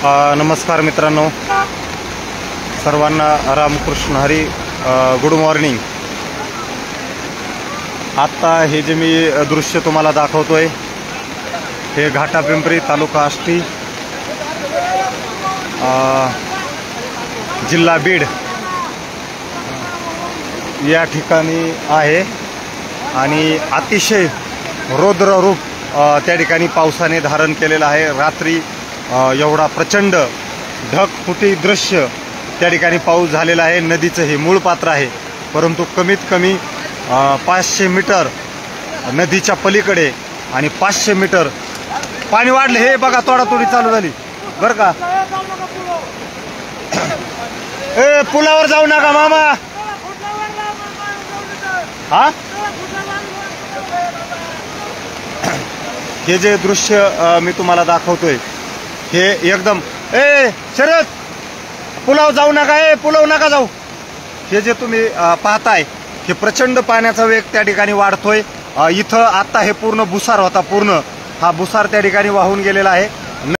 नमस्कार मित्रांनो, सर्वांना रामकृष्ण हरी. Good morning. आत्ता हे जे मी दृश्य तुम्हाला दाखवतोय हे घाटापिंपरी तालुका आष्टी जिल्हा बीड या ठिकाणी आहे आणि अतिशय रौद्र रूप त्या ठिकाणी पावसाने धारण केलेलं आहे. रात्री एवढा प्रचंड ढगफुटी दृश्य त्या ठिकाणी पाऊस झालेला आहे. नदीचं हे मूळ पात्र आहे, परंतु कमीत कमी 500 मीटर नदीच्या पलीकडे आणि 500 मीटर पाणी वाढले. हे बघा, तोडातोडी चालू झाली बरं का. ए, पुलावर जाऊ नका मामा. हा, हे जे दृश्य मी तुम्हाला दाखवतोय हे एकदम शरद, पुलाव जाऊ नका, पुलाव नका जाऊ. हे जे तुम्ही पाहताय हे प्रचंड पाण्याचा वेग त्या ठिकाणी वाढतोय. इथं आता हे पूर्ण भुसार होता, पूर्ण हा भुसार त्या ठिकाणी वाहून गेलेला आहे.